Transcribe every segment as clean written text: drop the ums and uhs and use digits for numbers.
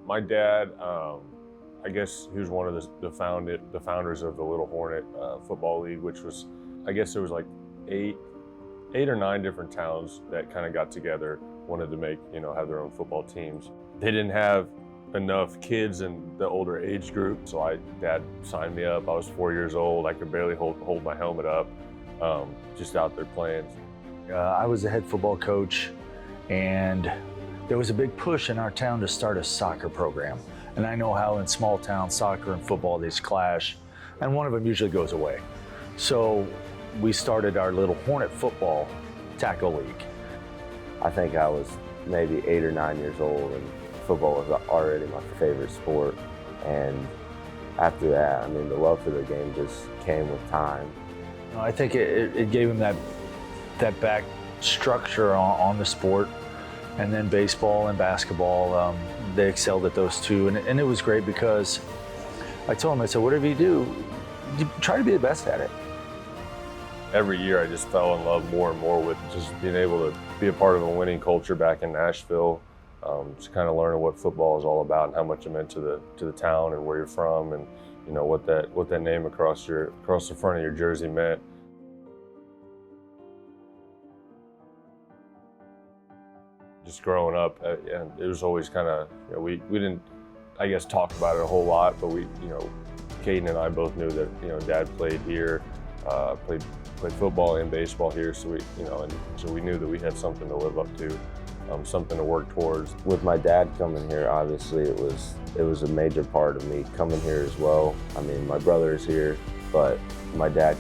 My dad, I guess he was one of the founders of the Little Hornet Football League, which was, I guess there was like eight or nine different towns that kind of got together, wanted to make, have their own football teams. They didn't have enough kids in the older age group, so Dad signed me up. I was 4 years old. I could barely hold my helmet up, just out there playing. I was the head football coach, and there was a big push in our town to start a soccer program. And I know how in small towns, soccer and football, these clash, and one of them usually goes away. So we started our Little Hornet Football Tackle League. I think I was maybe 8 or 9 years old, and football was already my favorite sport. And after that, the love for the game just came with time. I think it gave him that back structure on the sport. And then baseball and basketball, they excelled at those two. And it was great because I told him, I said, whatever you do, try to be the best at it. Every year I just fell in love more and more with just being able to be a part of a winning culture back in Nashville. Just kind of learning what football is all about and how much it meant to the town and where you're from, and what that name across the front of your jersey meant. Just growing up, and it was always kind of, we didn't, I guess, talk about it a whole lot, but we, Caden and I both knew that, Dad played here, played football and baseball here, so so we knew that we had something to live up to, something to work towards. With my dad coming here, obviously it was a major part of me coming here as well. My brother is here, but my dad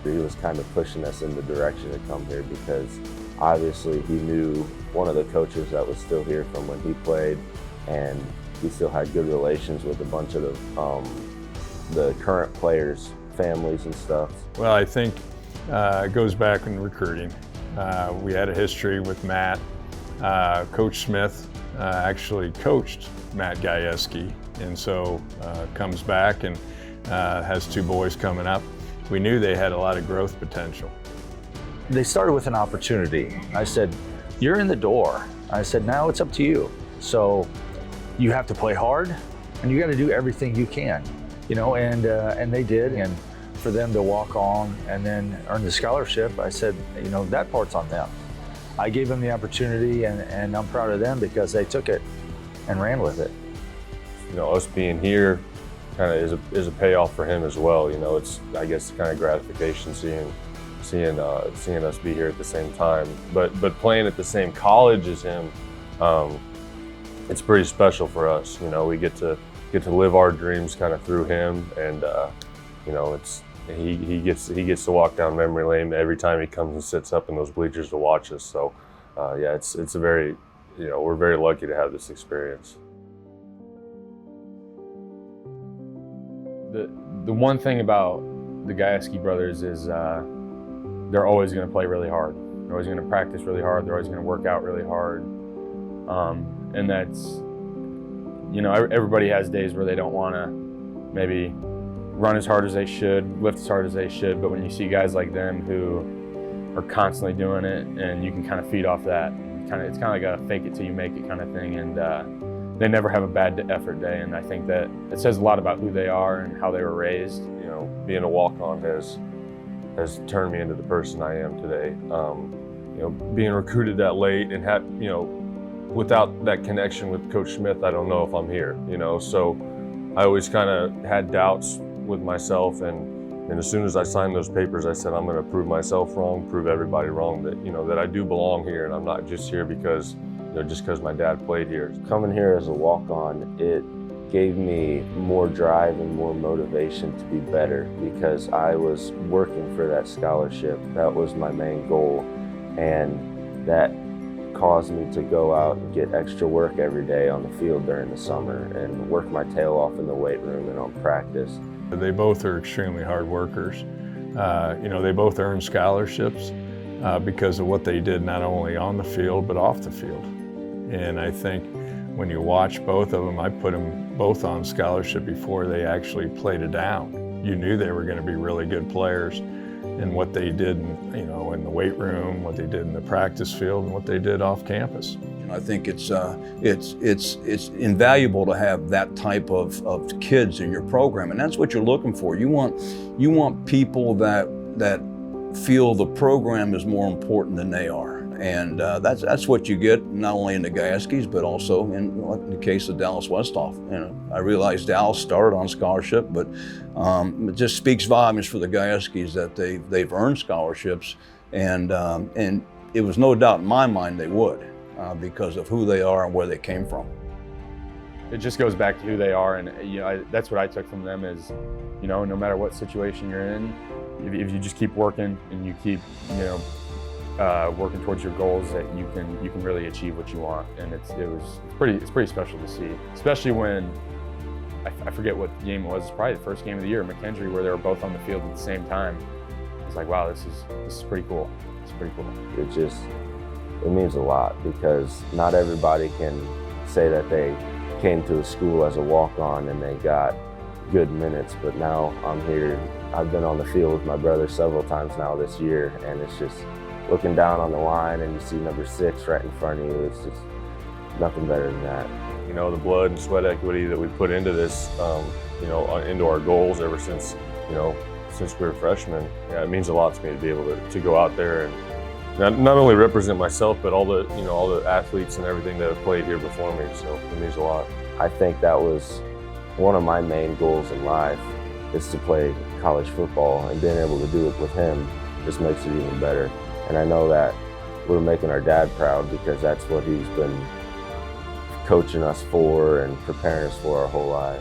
he was kind of pushing us in the direction to come here because obviously he knew one of the coaches that was still here from when he played, and he still had good relations with a bunch of the current players' families and stuff. Well, I think it goes back in recruiting. We had a history with Matt. Coach Smith actually coached Matt Gajewski, and so comes back and has two boys coming up. We knew they had a lot of growth potential. They started with an opportunity. I said, you're in the door. I said, now it's up to you. So you have to play hard, and you got to do everything you can, and they did. And for them to walk on and then earn the scholarship, I said, that part's on them. I gave them the opportunity, and I'm proud of them because they took it and ran with it. Us being here kind of is a payoff for him as well. It's, I guess, kind of gratification seeing us be here at the same time, but playing at the same college as him, it's pretty special for us. We get to live our dreams kind of through him, and he gets to walk down memory lane every time he comes and sits up in those bleachers to watch us. So yeah, it's a very, we're very lucky to have this experience. The one thing about the Gajewski brothers is they're always going to play really hard. They're always going to practice really hard. They're always going to work out really hard. And that's, everybody has days where they don't want to maybe run as hard as they should, lift as hard as they should. But when you see guys like them who are constantly doing it, and you can kind of feed off that, it's kind of like a fake it till you make it kind of thing. And they never have a bad effort day. And I think that it says a lot about who they are and how they were raised. Being a walk-on has turned me into the person I am today. Being recruited that late and without that connection with Coach Smith, I don't know if I'm here. So I always kind of had doubts with myself, and as soon as I signed those papers, I said I'm going to prove myself wrong, prove everybody wrong, that that I do belong here, and I'm not just here because just because my dad played here. Coming here as a walk-on, it gave me more drive and more motivation to be better because I was working for that scholarship. That was my main goal, and that caused me to go out and get extra work every day on the field during the summer and work my tail off in the weight room and on practice. They both are extremely hard workers. They both earned scholarships because of what they did not only on the field but off the field. And I think when you watch both of them, I put them both on scholarship before they actually played it down. You knew they were going to be really good players, and what they did in the weight room, what they did in the practice field, and what they did off campus. And I think it's invaluable to have that type of kids in your program, and that's what you're looking for. You want people that feel the program is more important than they are, and that's what you get not only in the Gajewskis but also in the case of Dallas Westhoff. I realize Dallas started on scholarship, but it just speaks volumes for the Gajewskis that they've earned scholarships, and it was no doubt in my mind they would because of who they are and where they came from. It just goes back to who they are, and that's what I took from them is, no matter what situation you're in, if you just keep working and you keep, working towards your goals, that you can really achieve what you want. And it's pretty special to see, especially when I forget what game it was. It's probably the first game of the year, McKendree, where they were both on the field at the same time. It's like, wow, this is pretty cool. It's pretty cool. It means a lot because not everybody can say that they came to a school as a walk-on and they got good minutes, but now I'm here. I've been on the field with my brother several times now this year, and it's just looking down on the line and you see number 6 right in front of you. It's just nothing better than that. The blood and sweat equity that we put into this, into our goals ever since, since we were freshmen. Yeah, it means a lot to me to be able to go out there and not only represent myself, but all the athletes and everything that have played here before me. So it means a lot. I think that was one of my main goals in life, is to play college football, and being able to do it with him just makes it even better. And I know that we're making our dad proud because that's what he's been coaching us for and preparing us for our whole life.